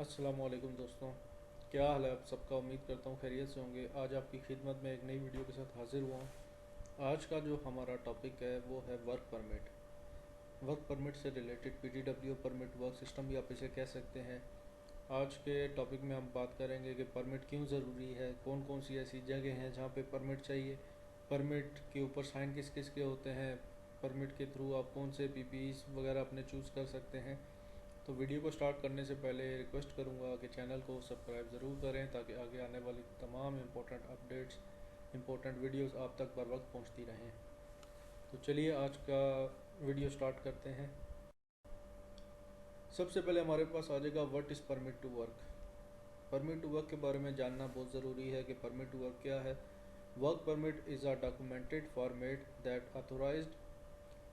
अस्सलामुअलैकुम दोस्तों, क्या हाल है आप सबका। उम्मीद करता हूँ खैरियत से होंगे। आज आपकी खिदमत में एक नई वीडियो के साथ हाजिर हुआ हूँ। आज का जो हमारा टॉपिक है वो है वर्क परमिट। वर्क परमिट से related PTW permit, work system भी आप इसे कह सकते हैं। आज के टॉपिक में हम बात करेंगे कि परमिट क्यों ज़रूरी है, कौन कौन सी ऐसी जगह हैं जहाँ पे परमिट चाहिए, परमिट के ऊपर साइन किस किस के होते हैं, परमिट के थ्रू आप कौन से पीपीईज वगैरह अपने चूज़ कर सकते हैं। तो वीडियो को स्टार्ट करने से पहले रिक्वेस्ट करूंगा कि चैनल को सब्सक्राइब ज़रूर करें ताकि आगे आने वाली तमाम इम्पोर्टेंट अपडेट्स, इम्पोर्टेंट वीडियोस आप तक बर वक्त पहुँचती रहें। तो चलिए आज का वीडियो स्टार्ट करते हैं। सबसे पहले हमारे पास आ जाएगा what is permit to work. Permit to work के बारे में जानना बहुत ज़रूरी है कि परमिट टू वर्क क्या है। Work permit is a documented format that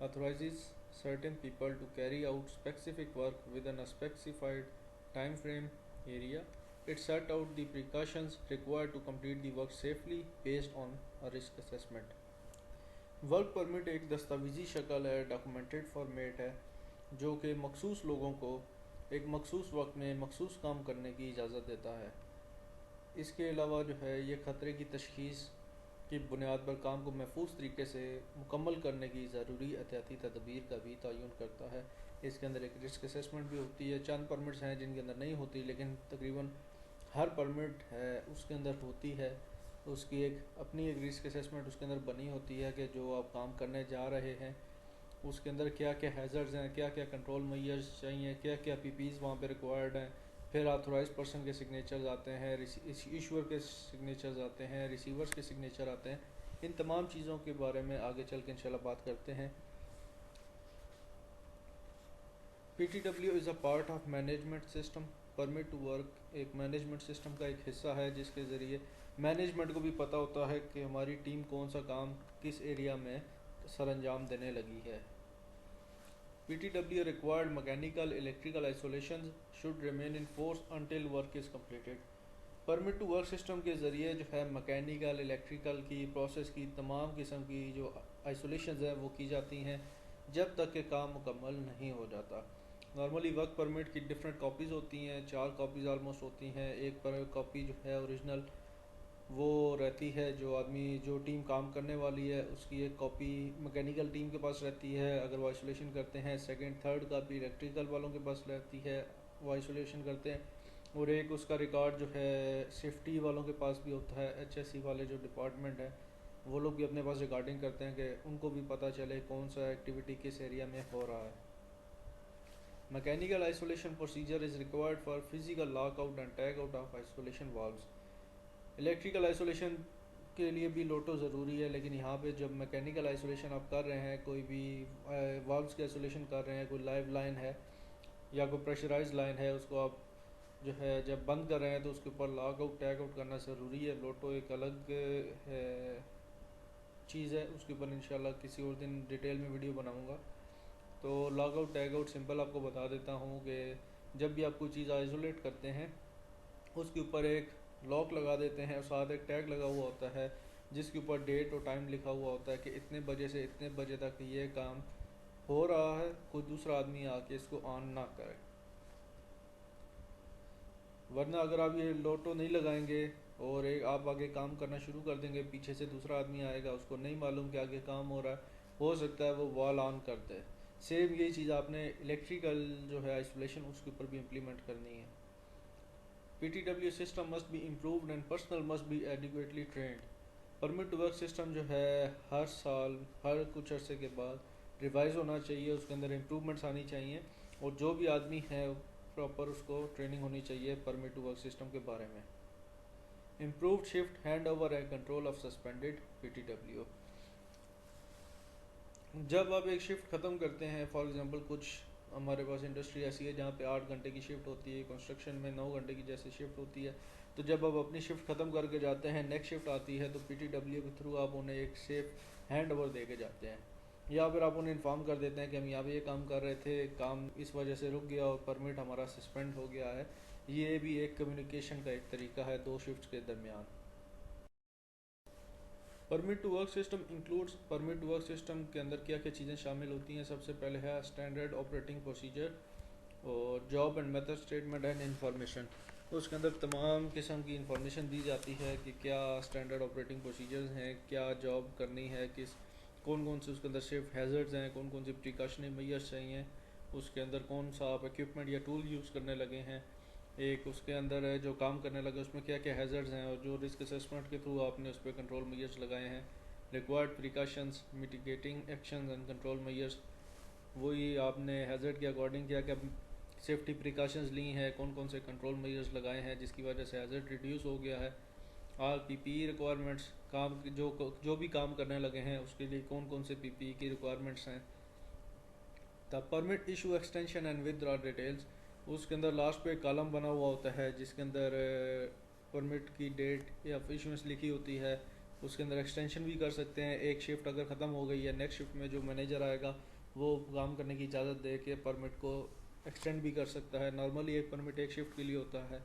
authorizes certain people to carry out specific work within a specified time frame area. It set out the precautions required to complete the work safely based on a risk assessment. Work permit एक दस्तावेजी शक्ल है, documented format है, जो कि मखसूस लोगों को एक मखसूस वक्त में मखसूस काम करने की इजाज़त देता है। इसके अलावा जो है ये ख़तरे की तशख़ीस की बुनियाद पर काम को महफूज तरीके से मुकम्मल करने की ज़रूरी एहतियाती तदबीर का भी तयन करता है। इसके अंदर एक रिस्क असेसमेंट भी होती है। चंद परमिट्स हैं जिनके अंदर नहीं होती, लेकिन तकरीबन हर परमिट है उसके अंदर होती है। उसकी एक अपनी एक रिस्क असेसमेंट उसके अंदर बनी होती है कि जो आप काम करने जा रहे हैं उसके अंदर क्या क्या हैज़र्ड्स हैं, क्या क्या कंट्रोल मेजर्स चाहिए, क्या क्या पीपीज़ वहाँ पे रिक्वायर्ड हैं। फिर ऑथोराइज पर्सन के सिग्नेचर्स आते हैं, इशूअर के सिग्नेचर्स आते हैं, रिसीवर्स के सिग्नेचर आते हैं। इन तमाम चीज़ों के बारे में आगे चल के इंशाल्लाह बात करते हैं। PTW is a part of management system. Permit to work एक मैनेजमेंट सिस्टम का एक हिस्सा है जिसके ज़रिए मैनेजमेंट को भी पता होता है कि हमारी टीम कौन सा काम किस एरिया में सर अंजाम देने लगी है। PTW required mechanical electrical isolations should remain in force until work is completed. Permit to work system के ज़रिए जो है मैकेनिकल इलेक्ट्रिकल की प्रोसेस की तमाम किस्म की जो आइसोलेशन हैं वो की जाती हैं जब तक कि काम मुकम्मल नहीं हो जाता। नॉर्मली वर्क परमिट की डिफरेंट कॉपीज़ होती हैं, 4 कॉपीज़ आलमोस्ट होती हैं। एक पर कॉपी जो है ओरिजिनल वो रहती है, जो आदमी जो टीम काम करने वाली है उसकी एक कॉपी मैकेनिकल टीम के पास रहती है अगर वो आइसोलेशन करते हैं। सेकंड थर्ड कॉपी इलेक्ट्रिकल वालों के पास रहती है, वो आइसोलेशन करते हैं। और एक उसका रिकॉर्ड जो है सेफ्टी वालों के पास भी होता है। HSE वाले जो डिपार्टमेंट है वो लोग भी अपने पास रिकॉर्डिंग करते हैं कि उनको भी पता चले कौन सा एक्टिविटी किस एरिया में हो रहा है। Mechanical isolation procedure is required for physical lock out and tag out of isolation valves. Electrical isolation के लिए भी लोटो ज़रूरी है, लेकिन यहाँ पे जब मैकेनिकल आइसोलेशन आप कर रहे हैं, कोई भी वाल्व्स के आइसोलेशन कर रहे हैं, कोई लाइव लाइन है या कोई प्रेशराइज लाइन है, उसको आप जो है जब बंद कर रहे हैं तो उसके ऊपर लॉक आउट टैग आउट करना ज़रूरी है। लोटो एक अलग चीज़ है, उसके ऊपर इंशाल्लाह किसी और दिन डिटेल में वीडियो बनाऊँगा। तो lock out tag out simple आपको बता देता हूँ कि जब भी आप कोई चीज़ आइसोलेट करते हैं उसके ऊपर एक लॉक लगा देते हैं और साथ एक टैग लगा हुआ होता है जिसके ऊपर डेट और टाइम लिखा हुआ होता है कि इतने बजे से इतने बजे तक ये काम हो रहा है, कोई दूसरा आदमी आके इसको ऑन ना करे। वरना अगर आप ये लोटो नहीं लगाएंगे और एक आप आगे काम करना शुरू कर देंगे, पीछे से दूसरा आदमी आएगा, उसको नहीं मालूम कि आगे काम हो रहा है, हो सकता है वो वॉल ऑन कर दे। सेम यही चीज़ आपने इलेक्ट्रिकल जो है आइसोलेशन उसके ऊपर भी इम्प्लीमेंट करनी है। PTW system must be improved and personnel must be adequately trained. Permit to work system जो है हर साल हर कुछ अरसे के बाद रिवाइज होना चाहिए, उसके अंदर इम्प्रूवमेंट्स आनी चाहिए और जो भी आदमी है प्रॉपर उसको ट्रेनिंग होनी चाहिए परमिट टू वर्क सिस्टम के बारे में। Improved shift hand over and control of suspended PTW। जब आप एक शिफ्ट ख़त्म करते हैं, फॉर एग्ज़ाम्पल कुछ हमारे पास इंडस्ट्री ऐसी है जहाँ पे 8 घंटे की शिफ्ट होती है, कंस्ट्रक्शन में 9 घंटे की जैसे शिफ्ट होती है, तो जब आप अपनी शिफ्ट ख़त्म करके जाते हैं, नेक्स्ट शिफ्ट आती है, तो PTW के थ्रू आप उन्हें एक सेफ हैंड ओवर दे के जाते हैं या फिर आप उन्हें इन्फॉर्म कर देते हैं कि हम यहाँ पे ये काम कर रहे थे, काम इस वजह से रुक गया और परमिट हमारा सस्पेंड हो गया है। ये भी एक कम्युनिकेशन का एक तरीका है दो शिफ्ट के दरमियान। Permit to work system includes, permit to work system के अंदर क्या क्या चीज़ें शामिल होती हैं। सबसे पहले है स्टैंडर्ड ऑपरेटिंग प्रोसीजर। और job and method statement and information, उसके अंदर तमाम किस्म की इंफॉर्मेशन दी जाती है कि क्या स्टैंडर्ड ऑपरेटिंग प्रोसीजर्स हैं, क्या जॉब करनी है, किस कौन कौन से उसके अंदर सेफ हैज़र्ड्स हैं, कौन कौन सी प्रिकॉशनरी मेजर्स चाहिए, उसके अंदर कौन सा आप इक्विपमेंट या टूल यूज़ करने लगे हैं, एक उसके अंदर है जो काम करने लगे उसमें क्या क्या हैज़र्ड्स हैं, और जो रिस्क असेसमेंट के थ्रू आपने उस पर कंट्रोल मेजर्स लगाए हैं, required precautions, mitigating actions and control measures, वही आपने हैज़र्ड के अकॉर्डिंग क्या क्या सेफ्टी प्रिकॉशंस ली हैं, कौन कौन से कंट्रोल मेजर्स लगाए हैं जिसकी वजह से हैज़र्ड रिड्यूस हो गया है। और पीपीई रिक्वायरमेंट्स, काम जो भी काम करने लगे हैं उसके लिए कौन कौन से पीपीई की रिक्वायरमेंट्स हैं। The permit issue extension and withdraw details, उसके अंदर लास्ट पे एक कॉलम बना हुआ होता है जिसके अंदर परमिट की डेट या इशूएंस लिखी होती है। उसके अंदर एक्सटेंशन भी कर सकते हैं, एक शिफ्ट अगर ख़त्म हो गई है नेक्स्ट शिफ्ट में जो मैनेजर आएगा वो काम करने की इजाज़त दे के परमिट को एक्सटेंड भी कर सकता है। नॉर्मली एक परमिट एक शिफ्ट के लिए होता है।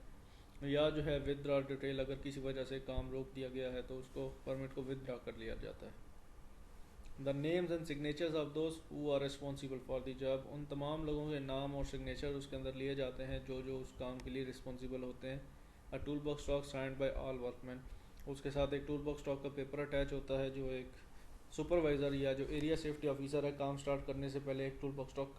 या जो है विदड्रॉ डिटेल, अगर किसी वजह से काम रोक दिया गया है तो उसको परमिट को विदड्रॉ कर लिया जाता है। The names and signatures of those who are responsible for the job, उन तमाम लोगों के नाम और सिग्नेचर उसके अंदर लिए जाते हैं जो जो उस काम के लिए रिस्पॉन्सिबल होते हैं। A tool box stock signed by all workman, उसके साथ एक टूल बॉक्स स्टॉक का पेपर अटैच होता है जो एक सुपरवाइज़र या जो एरिया सेफ्टी ऑफिसर है काम स्टार्ट करने से पहले एक tool box stock.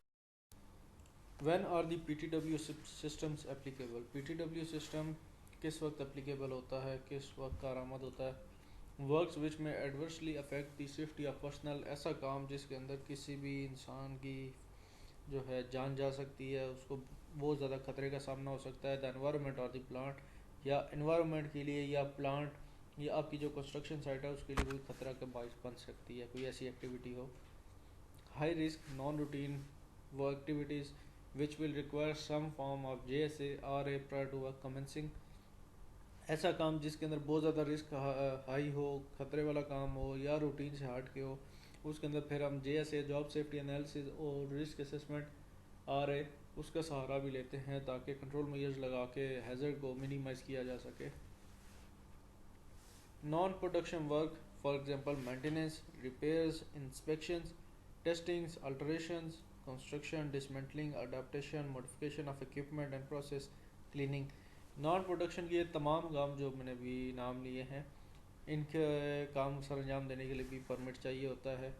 When are the PTW systems applicable, PTW system किस वक्त एप्लीकेबल होता है, किस वक्त कारआमद होता है। वर्क्स विच में adversely affect the safety of personal, ऐसा काम जिसके अंदर किसी भी इंसान की जो है जान जा सकती है, उसको बहुत ज़्यादा खतरे का सामना हो सकता है। द एनवायरनमेंट और द प्लांट, या एनवायरनमेंट के लिए या प्लांट या आपकी जो कंस्ट्रक्शन साइट है उसके लिए कोई खतरा का बायस बन सकती है, कोई ऐसी एक्टिविटी हो। High risk non routine work activities which will require some form of JSA or a prior to work commencing, ऐसा काम जिसके अंदर बहुत ज़्यादा रिस्क हाई हो, ख़तरे वाला काम हो या रूटीन से हट के हो, उसके अंदर फिर हम JSA जॉब सेफ्टी एनालिसिस और रिस्क असेसमेंट उसका सहारा भी लेते हैं ताकि कंट्रोल मेजर्स लगा के हैज़र्ड को मिनिमाइज़ किया जा सके। Non production work for example maintenance, repairs, inspections, testings, alterations, construction, dismantling, adaptation, modification of equipment and process, cleaning. Non production के ये तमाम काम जो मैंने भी नाम लिए हैं इनके काम सर अंजाम देने के लिए भी परमिट चाहिए होता है।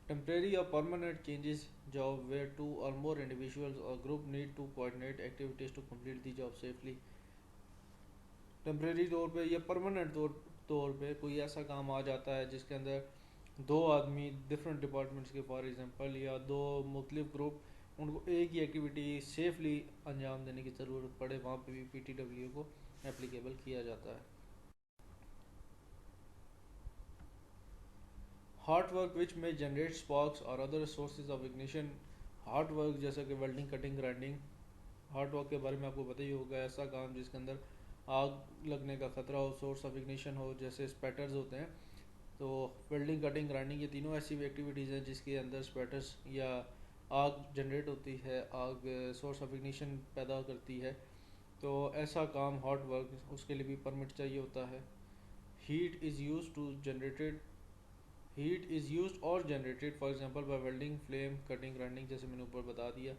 टेम्परेरी और permanent changes job where two or more individuals or group need to coordinate activities to complete the job safely. Temporary तौर पे या परमानेंट तौर पे कोई ऐसा काम आ जाता है जिसके अंदर दो आदमी डिफरेंट डिपार्टमेंट्स के फॉर एग्जांपल या दो मुख्तलिफ ग्रुप उनको एक ही एक्टिविटी सेफली अंजाम देने की ज़रूरत पड़े, वहाँ पे भी पीटीडब्ल्यू को एप्लीकेबल किया जाता है। हार्ड वर्क विच में जनरेट स्पार्क्स और other sources of ignition, hard work जैसा कि welding, cutting, grinding. Hard work के बारे में आपको पता ही होगा, ऐसा काम जिसके अंदर आग लगने का ख़तरा हो, सोर्स ऑफ इग्निशन हो, जैसे स्पैटर्स होते हैं। तो वेल्डिंग, कटिंग, ग्राइंडिंग ये तीनों ऐसी एक्टिविटीज़ हैं जिसके अंदर स्पैटर्स या आग जनरेट होती है, आग सोर्स ऑफ इग्निशन पैदा करती है। तो ऐसा काम हॉट वर्क उसके लिए भी परमिट चाहिए होता है। Heat is use to generated heat is use or generated for example by welding, flame, cutting, grinding, जैसे मैंने ऊपर बता दिया।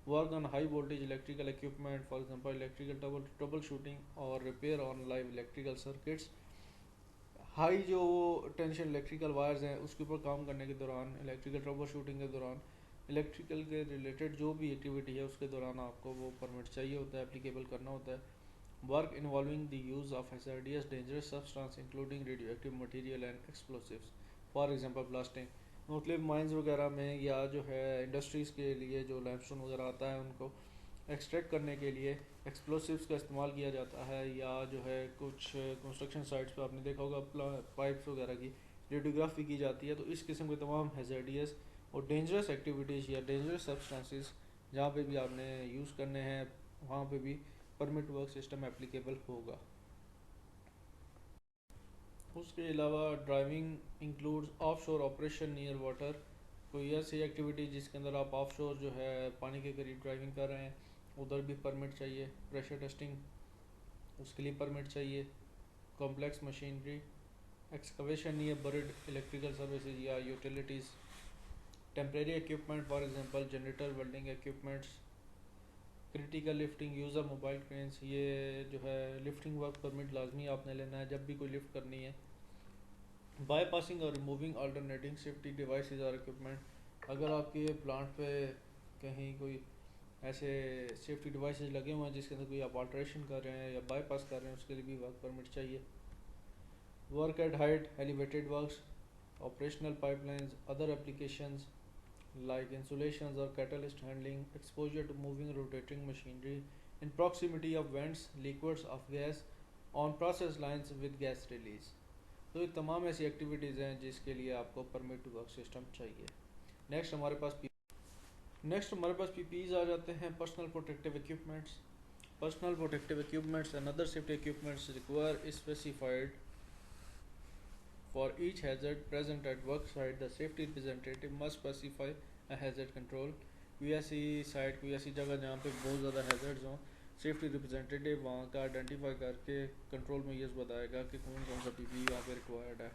Work on high voltage electrical equipment for example electrical troubleshooting or repair on live electrical circuits. High जो tension electrical wires हैं उसके ऊपर काम करने के दौरान, इलेक्ट्रिकल ट्रबल शूटिंग के दौरान, इलेक्ट्रिकल के रिलेटेड जो भी एक्टिविटी है उसके दौरान आपको वो परमिट चाहिए होता है, एप्लीकेबल करना होता है। Work involving the use of hazardous dangerous substance including radio active material and explosives for example blasting, मुख्तलिफ माइंस वगैरह में या जो है इंडस्ट्रीज़ के लिए जो लाइमस्टोन वगैरह आता है उनको एक्सट्रैक्ट करने के लिए एक्सप्लोसिव्स का इस्तेमाल किया जाता है। या जो है कुछ कंस्ट्रक्शन साइट्स पे आपने देखा होगा पाइप्स वगैरह की रेडियोग्राफी की जाती है। तो इस किस्म के तमाम हैज़ार्डियस और डेंजरस एक्टिविटीज़ या डेंजरस सब्सटेंसेस जहाँ पे भी आपने यूज़ करने हैं वहाँ पे भी परमिट वर्क सिस्टम एप्लीकेबल होगा। उसके अलावा driving includes offshore operation near water, कोई ऐसी एक्टिविटी जिसके अंदर आप ऑफशोर जो है पानी के करीब ड्राइविंग कर रहे हैं उधर भी परमिट चाहिए। प्रेशर टेस्टिंग उसके लिए परमिट चाहिए। Complex machinery, excavation near buried electrical services या utilities, temporary equipment for example generator, welding equipments, critical lifting user mobile cranes, ये जो है लिफ्टिंग वर्क परमिट लाजमी आपने लेना है जब भी कोई लिफ्ट करनी है। बाईपासिंग और रिमूविंग अल्टरनेटिंग सेफ्टी डिवाइसेस और इक्विपमेंट, अगर आपके प्लांट पे कहीं कोई ऐसे सेफ्टी डिवाइसेस लगे हुए हैं जिसके अंदर कोई आप अल्ट्रेशन कर रहे हैं या बाईपास कर रहे हैं, उसके लिए भी वर्क परमिट चाहिए। Work at height, elevated works, operational pipelines, other applications like insulations or catalyst handling, exposure to moving rotating machinery in proximity of vents, liquids of gas on process lines with gas release। तो ये तमाम ऐसी activities हैं जिसके लिए आपको permit to work system चाहिए। Next हमारे पास पीपीईज आ जाते हैं, personal protective equipments. Personal protective equipments and other safety equipments require specified for each hazard present at work site, the safety representative must specify a hazard control। कोई ऐसी site, कोई ऐसी जगह जहाँ पे बहुत ज़्यादा हैज़र्ड्स हों, सेफ्टी रिप्रेजेंटेटिव वहाँ का आइडेंटिफाई करके कंट्रोल मेजर्स बताएगा कि कौन कौन सा पीपीई वहाँ पे रिक्वायर्ड है।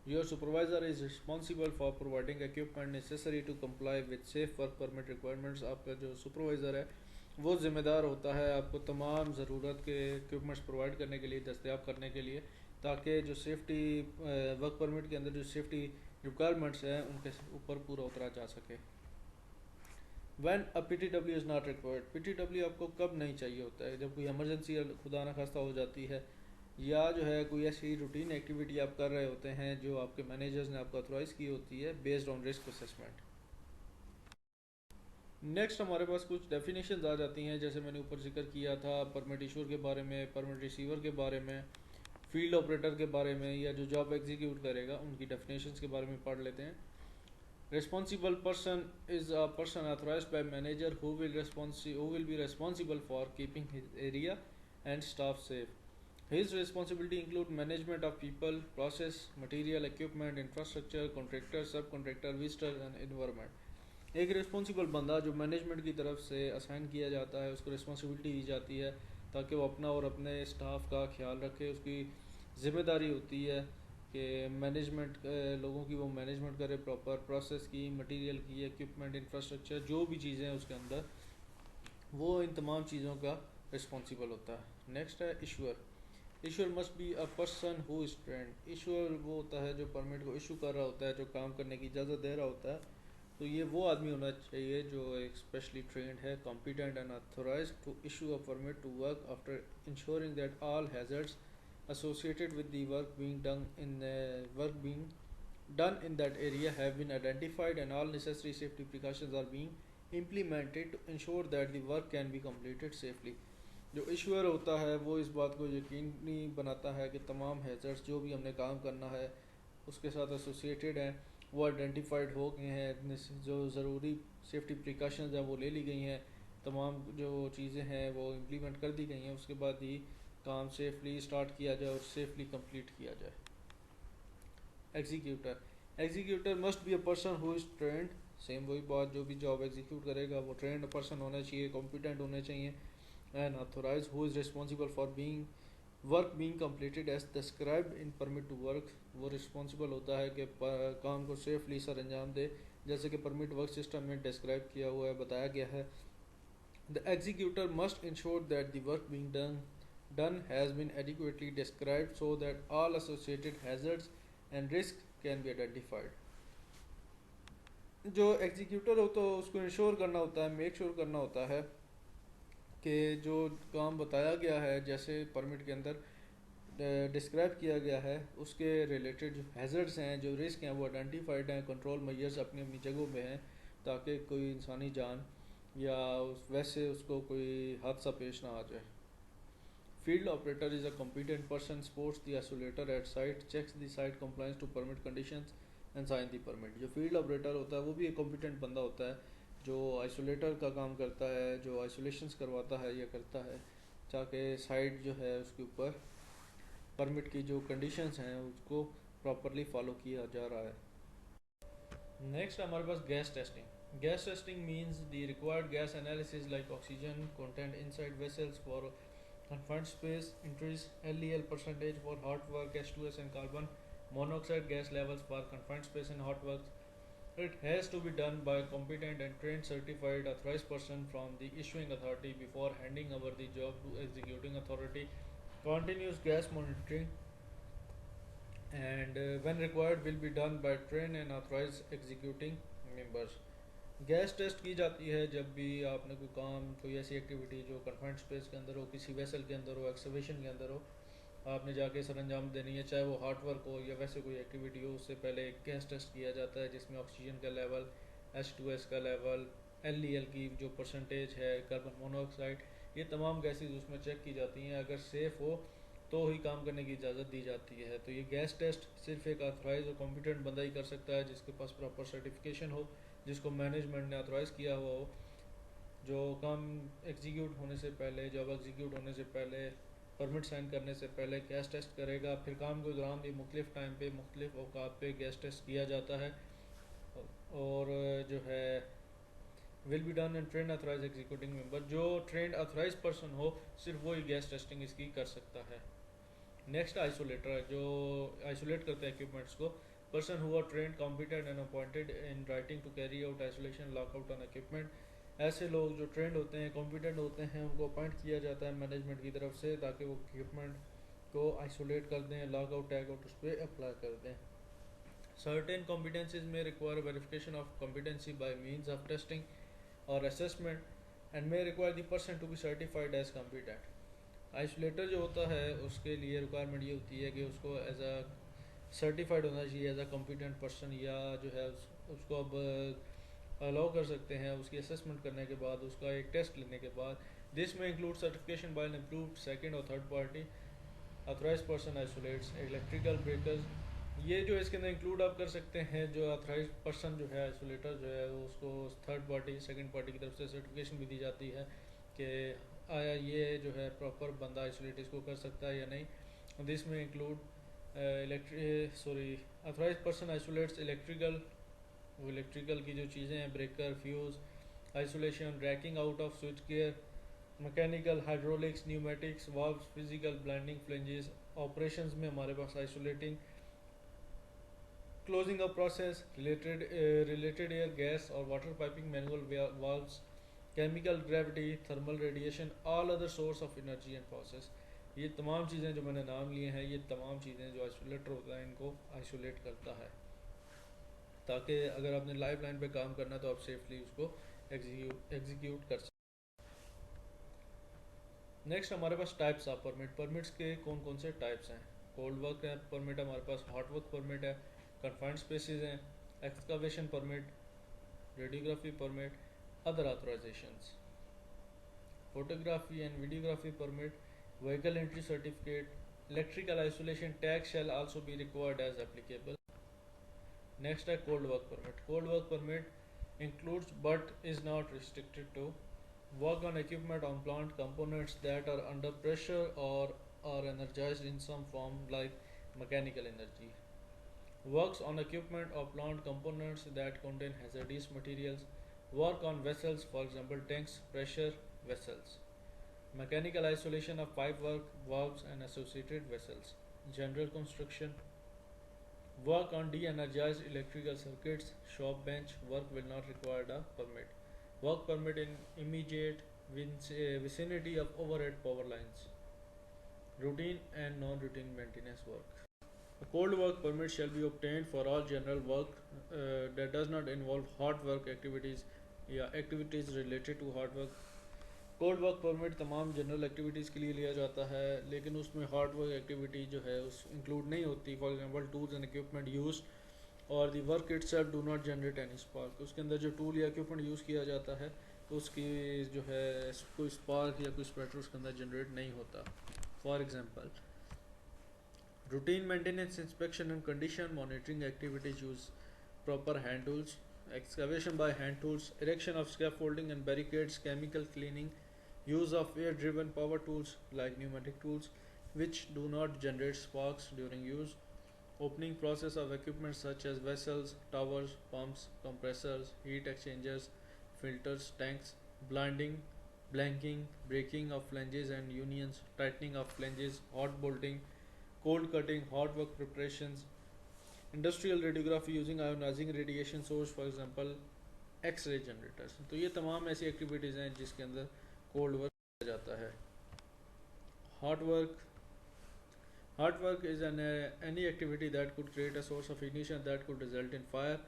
Your supervisor is responsible for providing equipment necessary to comply with safe work permit requirements. आपका जो सुपरवाइज़र है वो ज़िम्मेदार होता है आपको तमाम ज़रूरत के इक्विपमेंट्स प्रोवाइड करने के लिए, दस्तयाब करने के लिए, ताकि जो सेफ्टी वर्क परमिट के अंदर जो सेफ्टी रिक्वायरमेंट्स हैं उनके ऊपर पूरा उतरा जा सके। When a PTW is not required, PTW आपको कब नहीं चाहिए होता है? जब कोई इमरजेंसी खुदा न खास्ता हो जाती है, या जो है कोई ऐसी रूटीन एक्टिविटी आप कर रहे होते हैं जो आपके मैनेजर्स ने आपको ऑथराइज़ की होती है based on risk assessment. Next हमारे पास कुछ डेफिनेशंस आ जाती हैं, जैसे मैंने ऊपर जिक्र किया था परमिट इशूर के बारे में, परमिट रिसीवर के बारे में, फील्ड ऑपरेटर के बारे में, या जो जॉब एग्जीक्यूट करेगा उनकी डेफिनेशंस के बारे में पढ़ लेते हैं। Responsible person is a person authorised bye manager who will be responsible for keeping his area and staff safe. His responsibility include management of people, process, material, equipment, infrastructure, contractor, subcontractor, visitors and environment। एक responsible बंदा जो management की तरफ से assign किया जाता है, उसको रिस्पॉन्सिबिलिटी दी जाती है ताकि वो अपना और अपने स्टाफ का ख्याल रखे। उसकी ज़िम्मेदारी होती है कि मैनेजमेंट लोगों की वो मैनेजमेंट करे, प्रॉपर प्रोसेस की, मटेरियल की, इक्विपमेंट, इंफ्रास्ट्रक्चर, जो भी चीज़ें हैं उसके अंदर, वो इन तमाम चीज़ों का रिस्पॉन्सिबल होता है। नेक्स्ट है issuer. Issuer must be a person who is trend. Issuer वो होता है जो परमिट को इशू कर रहा होता है, जो काम करने की इजाज़त दे रहा होता है। तो ये वो आदमी होना चाहिए जो एक स्पेशली ट्रेंड है, competent and authorised to issue a permit to work after ensuring that all hazards associated with the work being done in that area have been identified and all necessary safety precautions are being implemented to ensure that the work can be completed safely। जो issuer होता है वो इस बात को यकीनी बनाता है कि तमाम हैजर्ड्स जो भी हमने काम करना है उसके साथ एसोसिएटेड हैं वो आइडेंटिफाइड हो गए हैं, जो ज़रूरी सेफ्टी प्रिकॉशंस हैं वो ले ली गई हैं, तमाम जो चीज़ें हैं वो इम्प्लीमेंट कर दी गई हैं, उसके बाद ही काम सेफली स्टार्ट किया जाए और सेफली कंप्लीट किया जाए। Executor must be a person who is trend. Same वही बात, जो भी जॉब एग्जीक्यूट करेगा वो ट्रेंड पर्सन होना चाहिए, कॉम्पिटेंट होने चाहिए, and authorise who is responsible for work being completed as described in permit to work. वो रिस्पॉन्सिबल होता है कि काम को सेफली सर अंजाम दे, जैसे कि परमिट वर्क सिस्टम में डिस्क्राइब किया हुआ है, बताया गया है। The executor must ensure that the work being done has been adequately described so that all associated hazards and risk can be identified। जो एग्जीक्यूटर होता है उसको इंश्योर करना होता है, मेक श्योर करना होता है कि जो काम बताया गया है, जैसे परमिट के अंदर डिस्क्राइब किया गया है, उसके रिलेटेड जो हैज़र्ड्स हैं, जो रिस्क हैं, वो आइडेंटिफाइड हैं, कंट्रोल मेजर्स अपनी अपनी जगहों पे हैं, ताकि कोई इंसानी जान या वैसे उसको कोई हादसा पेश ना आ जाए। Field operator is a competent person, supports the isolator at site, checks the site compliance to permit conditions and sign the permit। जो फील्ड ऑपरेटर होता है वो भी एक कॉम्पिटेंट बंदा होता है जो आइसोलेटर का काम करता है, जो आइसोलेशंस करवाता है या करता है, ताकि साइट जो है उसके ऊपर परमिट की जो कंडीशंस हैं उसको प्रॉपरली फॉलो किया जा रहा है। नेक्स्ट हमारे पास gas testing. Gas testing means the required gas analysis like oxygen content inside vessels for confined space, increase LEL percentage for hot work, H2S and carbon monoxide gas levels for confined space in hot works. It has to be done by a competent and trained certified authorized person from the issuing authority before handing over the job to executing authority. Continuous gas monitoring and when required will be done by trained and authorized executing members. Gas test की जाती है जब भी आपने कोई काम कोई ऐसी एक्टिविटी जो कन्फाइंड स्पेस के अंदर हो, किसी वेसल के अंदर हो, एक्सकवेशन के अंदर हो, आपने जाके सर अंजाम देनी है, चाहे वो हार्ड वर्क हो या वैसे कोई एक्टिविटी हो, उससे पहले एक गैस टेस्ट किया जाता है जिसमें ऑक्सीजन का लेवल, H2S का लेवल, LEL की जो परसेंटेज है, कार्बन मोनोऑक्साइड, ये तमाम गैसेज उसमें चेक की जाती हैं। अगर सेफ़ हो तो ही काम करने की इजाज़त दी जाती है। तो ये गैस टेस्ट सिर्फ एक ऑथराइज और कॉम्पिटेंट बंदा ही कर सकता है जिसके पास प्रॉपर सर्टिफिकेशन हो, जिसको मैनेजमेंट ने ऑथराइज़ किया हुआ हो। जो काम एग्जीक्यूट होने से पहले, जॉब एग्जीक्यूट होने से पहले, परमिट साइन करने से पहले गैस टेस्ट करेगा। फिर काम के दौरान भी मुख्तलिफ टाइम पे मुख्तलिफ औकात पे गैस टेस्ट किया जाता है और जो है will be done in trend authorise executing member. जो ट्रेंड अथराइज पर्सन हो सिर्फ वो ही गैस टेस्टिंग इसकी कर सकता है। नेक्स्ट आइसोलेटर है जो आइसोलेट करते हैं इक्विपमेंट्स को। Person who are trained competent and appointed in writing to carry out isolation lockout on equipment. ऐसे लोग जो ट्रेंड होते हैं, कॉम्पिटेंट होते हैं, उनको अपॉइंट किया जाता है मैनेजमेंट की तरफ से ताकि वो इक्विपमेंट को आइसोलेट कर दें, लॉक आउट टैग आउट उस पर अप्लाई कर दें। Certain competencies may require verification of competency by means of testing or assessment and may require the person to be certified as competent. Isolator जो होता है उसके लिए रिक्वायरमेंट ये होती है कि उसको एज अ सर्टिफाइड होना चाहिए एज अ कॉम्पिटेंट पर्सन, या जो है उसको अब अलाउ कर सकते हैं उसकी असेसमेंट करने के बाद, उसका एक टेस्ट लेने के बाद। This may include certification by an approved second or third party authorize person isolates electrical breakers. ये जो इसके अंदर इंक्लूड आप कर सकते हैं, जो ऑथराइज पर्सन जो है आइसोलेटर जो है उसको थर्ड पार्टी सेकंड पार्टी की तरफ से सर्टिफिकेशन भी दी जाती है कि आया ये जो है प्रॉपर बंदा आइसोलेट इसको कर सकता है या नहीं। This may include authorize person isolates electrical की जो चीज़ें हैं, breaker, fuse, isolation, racking out of switch gear, mechanical, hydraulics, pneumatics, valves, physical, blinding flanges. Operations में हमारे पास isolating, closing up process, related air, gas or water piping, manual valves, chemical, gravity, thermal radiation, all other source of energy and process. ये तमाम चीज़ें जो मैंने नाम लिए हैं, ये तमाम चीज़ें जो आइसोलेटर होता है इनको आइसोलेट करता है ताकि अगर आपने लाइफ लाइन पे काम करना तो आप सेफली उसको एग्जीक्यूट कर सकें। नेक्स्ट हमारे पास टाइप्स ऑफ परमिट। परमिट्स के कौन कौन से टाइप्स हैं? कोल्ड वर्क है परमिट, हमारे पास हॉट वर्क परमिट है, कन्फाइंड स्पेसिस हैं, excavation permit, radiography permit, other authorizations, photography and videography permit, vehicle entry certificate, electrical isolation tag shall also be required as applicable. Next है cold work permit. Cold work permit includes but is not restricted to work on equipment on plant components that are under pressure or are energized in some form like mechanical energy. Works on equipment or plant components that contain hazardous materials. Work on vessels, for example tanks, pressure vessels. Mechanical isolation of pipe work, valves and associated vessels. General construction. Work on de-energized electrical circuits, shop bench work will not require a permit. Work permit in immediate vicinity of overhead power lines. Routine and non-routine maintenance work. A cold work permit shall be obtained for all general work that does not involve hot work activities या activities related to hot work. Cold work permit तमाम general activities के लिए लिया जाता है, लेकिन उसमें hard work activity जो है उस इंक्लूड नहीं होती। For example tools and equipment use or the work itself do not generate any spark. उसके अंदर जो टूल या इक्विपमेंट यूज़ किया जाता है उसकी जो है कोई स्पार्क या कोई स्पेक्टर उसके अंदर जनरेट नहीं होता। For example routine maintenance, inspection and condition monitoring activities use proper hand tools, excavation by hand tools, erection of scaffolding and barricades, chemical cleaning, use of air-driven power tools like pneumatic tools which do not generate sparks during use, opening process of equipment such as vessels, towers, pumps, compressors, heat exchangers, filters, tanks, blinding, blanking, breaking of flanges and unions, tightening of flanges, hot bolting, cold cutting, hot work preparations, industrial radiography using ionising radiation source for example X-ray generators. तो ये तमाम ऐसी activities हैं जिसके अंदर cold work किया जाता है। Hot work, hot work is any activity that could create a source of ignition that could result in fire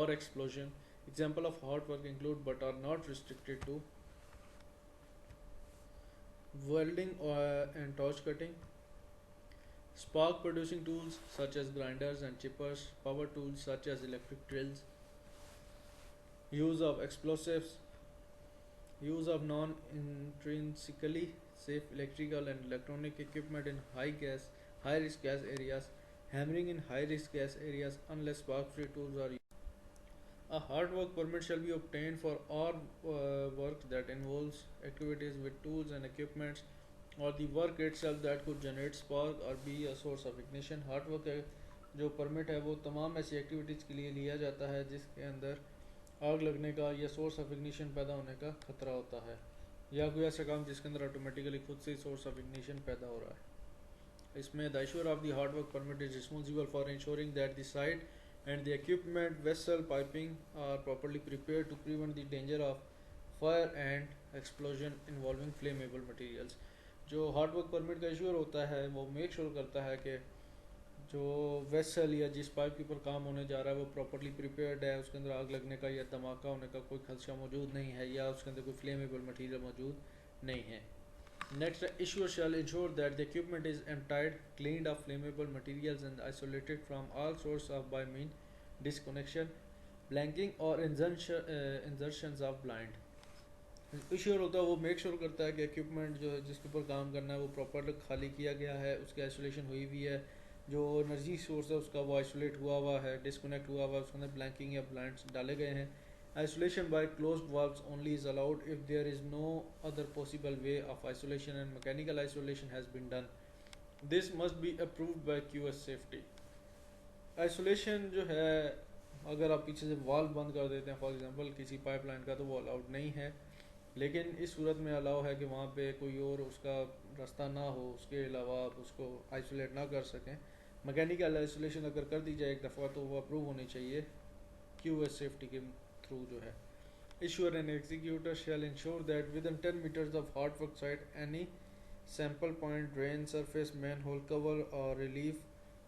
or explosion. Example of hot work include but are not restricted to welding and torch cutting, spark producing tools such as grinders and chippers, power tools such as electric drills, use of explosives, use of non-intrinsically safe electrical and electronic equipment in high risk gas areas, hammering in high risk gas areas unless spark free tools are used. A hard work permit shall be obtained for all work that involves activities with tools and equipments or the work itself that could generate spark or be a source of ignition. Hard work जो permit है वो तमाम ऐसी activities के लिए लिया जाता है जिसके अंदर आग लगने का या सोर्स ऑफ इग्निशन पैदा होने का खतरा होता है, या कोई ऐसा काम जिसके अंदर ऑटोमेटिकली खुद से ही सोर्स ऑफ इग्निशन पैदा हो रहा है। इसमें the issuer of the hard work permit is responsible for ensuring that the site and the equipment, vessel, piping are properly prepared to prevent the danger of fire and explosion involving flammable materials। जो hard work permit का इशूर होता है वो make sure करता है कि जो vessel या जिस पाइप के ऊपर काम होने जा रहा है वो प्रॉपरली प्रिपेयर्ड है, उसके अंदर आग लगने का या धमाका होने का कोई खदशा मौजूद नहीं है या उसके अंदर कोई फ्लेमेबल मटीरियल मौजूद नहीं है। Next, the issuer shall ensure that the equipment is emptied, cleaned of flammable materials and isolated from all sources of by mean disconnection, blanking or insertions of blind। Ensure होता है वो make sure करता है कि equipment जो जिसके ऊपर काम करना है वो प्रॉपर खाली किया गया है, उसकी आइसोलेशन हुई हुई है, जो एनर्जी सोर्स है उसका वो आइसोलेट हुआ हुआ है, डिस्कनेक्ट हुआ हुआ है, उसके अंदर ब्लैंकिंग या ब्लाइंड्स डाले गए हैं। Isolation by closed valves only is allowed if there is no other possible way of isolation and mechanical isolation has been done. This must be approved by QS safety। Isolation जो है अगर आप पीछे से valve बंद कर देते हैं फॉर एग्जांपल किसी पाइपलाइन का तो वो अलाउड नहीं है, लेकिन इस सूरत में अलाउ है कि वहाँ पे कोई और उसका रास्ता ना हो, उसके अलावा आप उसको आइसोलेट ना कर सकें। मैकेनिकल आइसोलेशन अगर कर दी जाए एक दफ़ा तो वो अप्रूव होनी चाहिए QS सेफ्टी के थ्रू जो है। Issuer and executor shall ensure that within 10 meters of hot work site any sample point, drain, surface, manhole cover or relief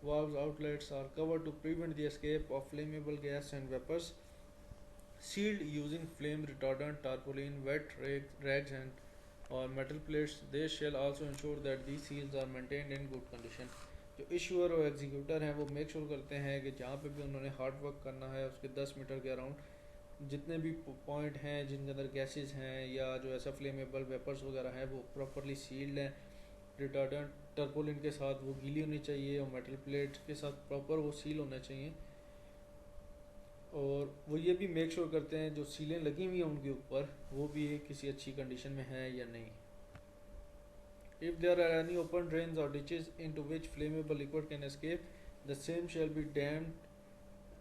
valves outlets are covered to prevent the escape of flammable gas and vapors, sealed using flame retardant, tarpaulin, wet rags and or metal plates। They shall also ensure that these seals are maintained in good condition। जो issuer और executor हैं वो make sure करते हैं कि जहाँ पे भी उन्होंने हार्ड वर्क करना है उसके 10 मीटर के अराउंड जितने भी पॉइंट हैं जिनके अंदर गैसेस हैं या जो ऐसा फ्लेमेबल वेपर्स वगैरह हैं वो प्रॉपरली सील्ड हैं, रिटार्डेंट टर्पोलिन के साथ वो गीली होनी चाहिए और मेटल प्लेट के साथ प्रॉपर वो सील होना चाहिए। और वो ये भी मेक श्योर करते हैं जो सीलें लगी हुई हैं उनके ऊपर वो भी किसी अच्छी कंडीशन में हैं या नहीं। If there are any open drains or ditches into which flammable liquid can escape, the same shall be dammed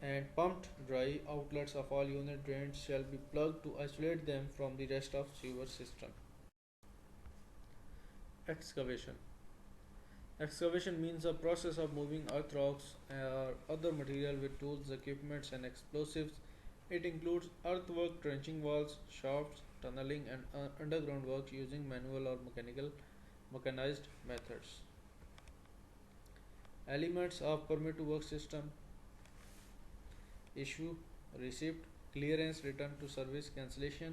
and pumped dry. Outlets of all unit drains shall be plugged to isolate them from the rest of sewer system। Excavation means a process of moving earth, rocks or other material with tools, equipments and explosives. It includes earthwork, trenching walls, shafts, tunneling and underground work using manual or mechanized methods। Elements of permit to work system: issue, receipt, clearance, return to service, cancellation,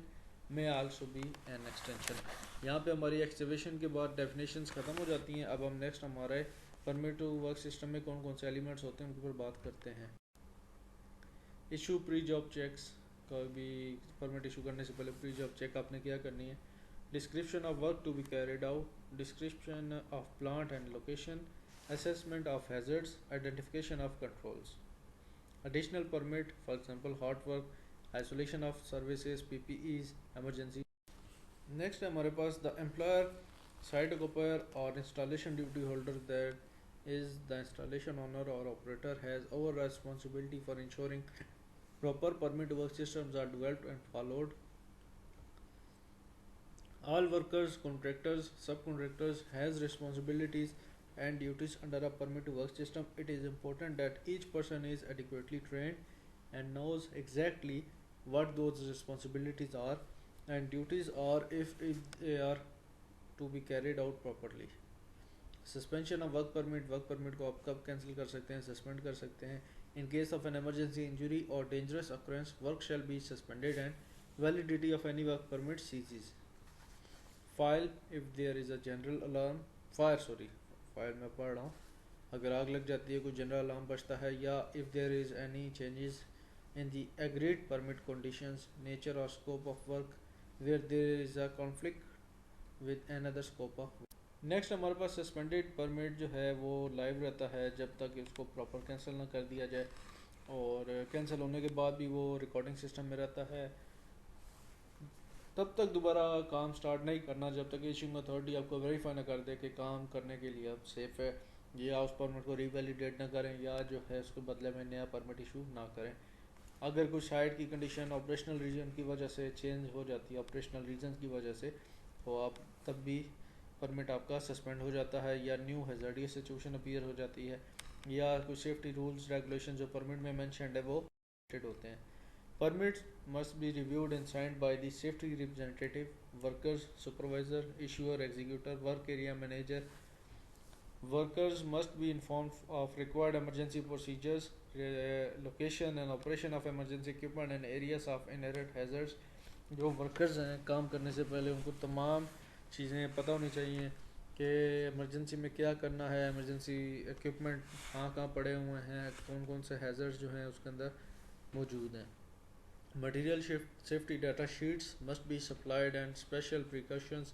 may also be an extension। यहाँ पे हमारी excavation के बाद definitions ख़त्म हो जाती हैं। अब हम नेक्स्ट हमारे परमिट टू वर्क सिस्टम में कौन कौन से एलिमेंट्स होते हैं उनके ऊपर बात करते हैं। इशू प्री जॉब चेक्स का भी परमिट इशू करने से पहले प्री जॉब चेक आपने क्या करनी है। Description of work to be carried out, description of plant and location, assessment of hazards, identification of controls। Additional permit, for example hot work, isolation of services, PPEs, emergency। Next है हमारे पास the employer, site occupier or installation duty holder, that is the installation owner or operator has overall responsibility for ensuring proper permit work systems are developed and followed। All workers, contractors, subcontractors has responsibilities and duties under a permit to work system, it is important that each person is adequately trained and knows exactly what those responsibilities are and duties are if they are to be carried out properly. Suspension of work permit को आप कब cancel कर सकते हैं, suspend कर सकते हैं. In case of an emergency injury or dangerous occurrence work shall be suspended and validity of any work permit ceases. File if there is a general alarm fire मैं पढ़ रहा हूँ. अगर आग लग जाती है, कोई जनरल अलार्म बजता है, या if there is any changes in the agreed permit conditions, nature or scope of work where there is a conflict with another scope of. Next हमारे पास सस्पेंडेड परमिट जो है वो लाइव रहता है जब तक इसको प्रॉपर कैंसिल ना कर दिया जाए, और कैंसिल होने के बाद भी वो रिकॉर्डिंग सिस्टम में रहता है. तब तक दोबारा काम स्टार्ट नहीं करना जब तक इशूइंग अथॉरिटी आपको वेरीफाई ना कर दे कि काम करने के लिए अब सेफ़ है, या उस परमिट को रीवैलिडेट ना करें, या जो है उसके बदले में नया परमिट इशू ना करें. अगर कुछ साइट की कंडीशन ऑपरेशनल रीजन की वजह से चेंज हो जाती है, ऑपरेशनल रीजन की वजह से, तो आप तब भी परमिट आपका सस्पेंड हो जाता है, या न्यू हैज़ार्डियस सिचुएशन अपीयर हो जाती है, या कुछ सेफ्टी रूल्स रेगुलेशन जो परमिट में मेंशन्ड है वो होते हैं. Permits must be reviewed and signed by the safety representative, workers, supervisor, issuer, executor, work area manager. Workers must be informed of required emergency procedures, location and operation of emergency equipment and areas of inherent hazards. जो workers हैं काम करने से पहले उनको तमाम चीज़ें पता होनी चाहिए कि इमरजेंसी में क्या करना है, इमरजेंसी इक्विपमेंट कहाँ पड़े हुए हैं, कौन कौन से हैज़र्ड्स जो हैं उसके अंदर मौजूद हैं. Material safety data sheets must be supplied and special precautions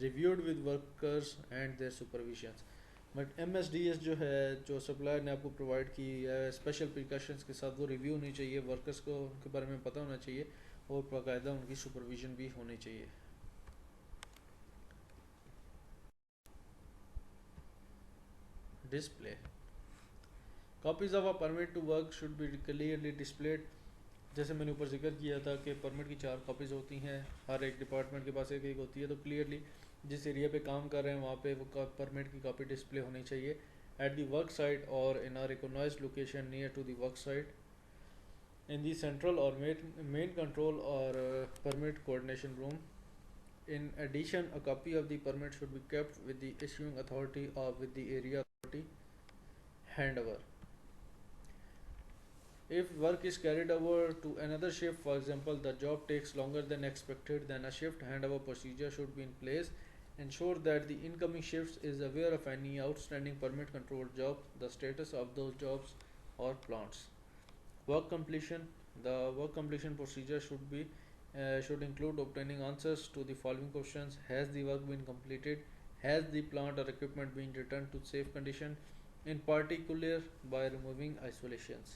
reviewed with workers and their supervisions. But MSDS जो है, जो सप्लायर ने आपको प्रोवाइड की है स्पेशल प्रिकॉशंस के साथ, वो रिव्यू होनी चाहिए, वर्कर्स को उनके बारे में पता होना चाहिए और बाकायदा उनकी सुपरविजन भी होनी चाहिए. Display copies of a permit to work should be clearly displayed. जैसे मैंने ऊपर जिक्र किया था कि परमिट की 4 कॉपीज़ होती हैं, हर एक डिपार्टमेंट के पास एक एक होती है, तो क्लियरली जिस एरिया पे काम कर रहे हैं वहाँ पे वो परमिट की कॉपी डिस्प्ले होनी चाहिए at the work site or in a recognized location near to the work site, in the central or main control or permit coordination room. In addition, a copy of the permit should be kept with the issuing authority or with the area authority handover. If work is carried over to another shift, for example, the job takes longer than expected, then a shift handover procedure should be in place. Ensure that the incoming shifts is aware of any outstanding permit controlled jobs, the status of those jobs or plants. Work completion. The work completion procedure should include obtaining answers to the following questions: has the work been completed? Has the plant or equipment been returned to safe condition? In particular, by removing isolations.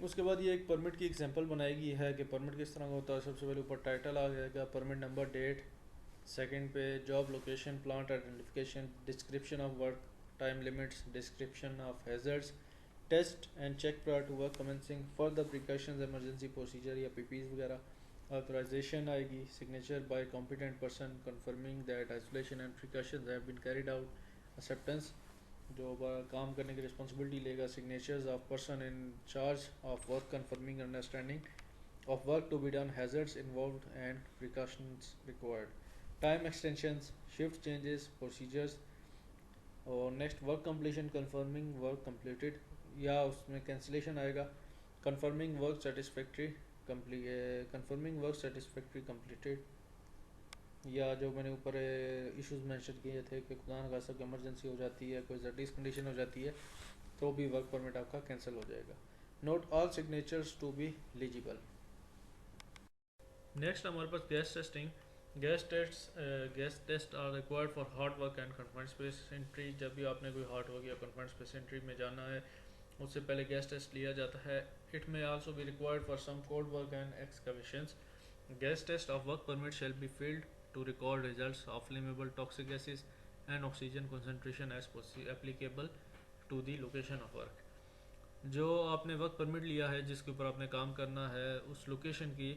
उसके बाद ये एक permit की example बनाएगी है कि permit किस तरह का होता है. सबसे पहले ऊपर टाइटल आ जाएगा, परमिट नंबर, डेट. सेकंड पे job location, plant identification, description of work, time limits, description of hazards, test and check prior to work commencing, further precautions, emergency procedure या पीपीज वगैरह. ऑथराइजेशन आएगी, signature by competent person confirming that isolation and precautions have been carried out. Acceptance जो काम करने की responsibility लेगा. Signatures of person in charge of work confirming understanding of work to be done, hazards involved and precautions required. Time extensions, shift changes, procedures. और next work completion, confirming work completed, या उसमें cancellation आएगा. Confirming work satisfactory completed, या जो मैंने ऊपर issues mention किए थे कि खुदा न खास्ता कोई इमरजेंसी हो जाती है, कोई जटिल कंडीशन हो जाती है, तो भी वर्क परमिट आपका कैंसिल हो जाएगा. Note all signatures to be eligible. Next हमारे पास gas testing. Gas test are required for hot work and confined space entry. जब भी आपने कोई हार्ड वर्क या कन्फाइंड स्पेस एंट्री में जाना है, उससे पहले गैस टेस्ट लिया जाता है. It may also be required for some cold work and excavations. Gas test of work permit shall be filled to record results of flammable toxic gases and oxygen concentration as applicable to the location of work. जो आपने work permit लिया है जिसके ऊपर आपने काम करना है, उस लोकेशन की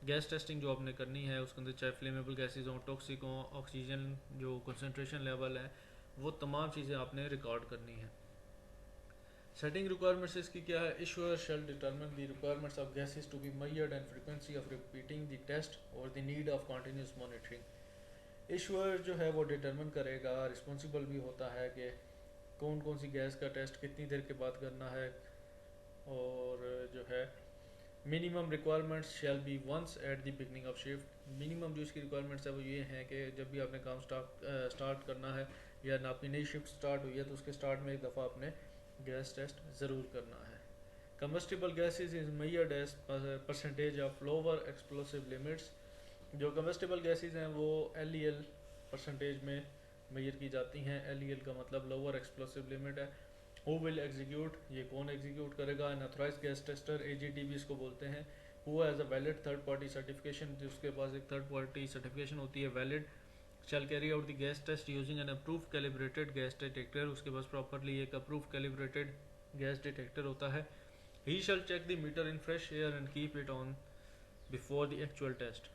गैस टेस्टिंग जो आपने करनी है उसके अंदर चाहे फ्लेमेबल गैसेज हों, टॉक्सिक हों, ऑक्सीजन जो कंसनट्रेशन लेवल है, वो तमाम चीज़ें आपने रिकॉर्ड करनी है। सेटिंग रिक्वायरमेंट्स इसकी क्या है? Issuer shall determine the requirements of gases to be measured and frequency of repeating the test और the need of continuous monitoring. Issuer जो है वो डिटरमिन करेगा, रिस्पॉन्सिबल भी होता है कि कौन कौन सी गैस का टेस्ट कितनी देर के बाद करना है, और जो है minimum requirements shall be once at the beginning of shift. Minimum जो इसकी रिक्वायरमेंट्स है वो ये हैं कि जब भी आपने काम स्टार्ट करना है या ना आपकी नई शिफ्ट स्टार्ट हुई है तो उसके स्टार्ट में एक दफ़ा आपने गैस टेस्ट ज़रूर करना है। Combustible gases is measured as percentage of lower explosive limits. जो कंबस्टिबल गैसेज हैं वो LEL परसेंटेज में मेजर की जाती हैं। LEL का मतलब लोअर एक्सप्लोसिव लिमिट है। हु विल एग्जीक्यूट, ये कौन एग्जीक्यूट करेगा? An authorized gas tester, AGTB इसको बोलते हैं। Who has a valid third party certification, जिसके पास एक थर्ड पार्टी सर्टिफिकेशन होती है valid, shall carry out the gas test using an approved calibrated gas detector, उसके पास प्रॉपरली एक अप्रूव्ड कैलिब्रेटेड गैस डिटेक्टर होता है। He shall check the meter in fresh air and keep it on before the actual test.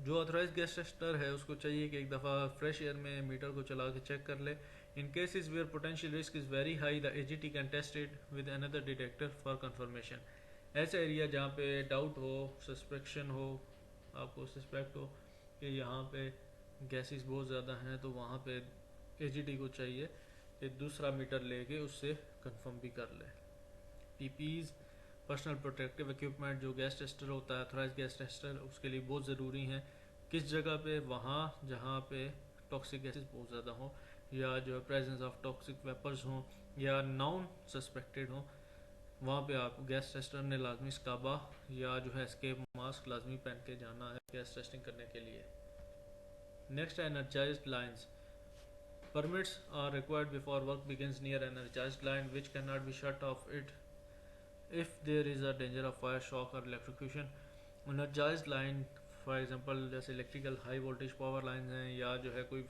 जो authorise gas tester है उसको चाहिए कि एक दफ़ा फ्रेश एयर में मीटर को चला के चेक कर ले। In cases where potential risk is very high the AGT can test it with another detector for confirmation. ऐसा एरिया जहाँ पे डाउट हो, सस्पेक्शन हो, आपको सस्पेक्ट हो कि यहाँ पे गैसेस बहुत ज़्यादा हैं, तो वहाँ पे AGT को चाहिए कि दूसरा मीटर लेके उससे कंफर्म भी कर ले। PPEs, पर्सनल प्रोटेक्टिव इक्विपमेंट, जो गैस टेस्टर होता है ऑथराइज गैस टेस्टर, उसके लिए बहुत ज़रूरी हैं। किस जगह पे? वहाँ जहाँ पे टॉक्सिक गैसेस बहुत ज़्यादा हों, या जो है प्रेजेंस ऑफ टॉक्सिक वेपर्स हों, या नॉन सस्पेक्टेड हों, वहाँ पे आप गैस टेस्टर ने लाजमी स्काबा या जो है एस्केप मास्क लाजमी पहन के जाना है गैस टेस्टिंग करने के लिए। नेक्स्ट है energised lines. Permits are required before work begins near an energized line which cannot be shut off it if there is a danger of fire, shock or electrocution. Energized line for example जैसे electrical high voltage power line हैं, या जो है कोई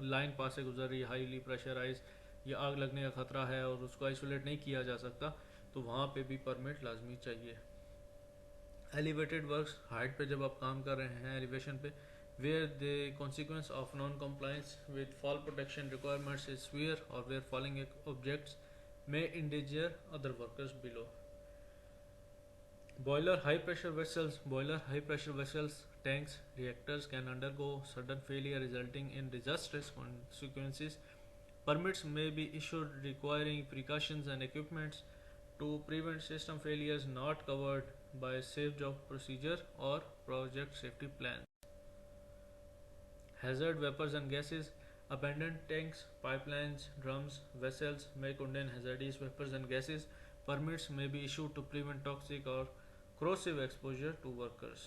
line पास से गुजर रही है हाईली प्रेशराइज, या आग लगने का ख़तरा है और उसको आइसोलेट नहीं किया जा सकता, तो वहाँ पे भी परमिट लाजमी चाहिए। एलिवेटेड वर्क्स, हाइट पे जब आप काम कर रहे हैं एलिवेशन पे, where the consequence of non-compliance with fall protection requirements is severe or where falling objects may endanger other workers below. Boiler high pressure vessels, tanks, reactors can undergo sudden failure resulting in disastrous consequences. Permits may be issued requiring precautions and equipments to prevent system failures not covered by safe job procedure or project safety plans. Hazard vapors and gases, abandoned tanks, pipelines, drums, vessels may contain hazardous vapors and gases. Permits may be issued to prevent toxic or corrosive exposure to workers.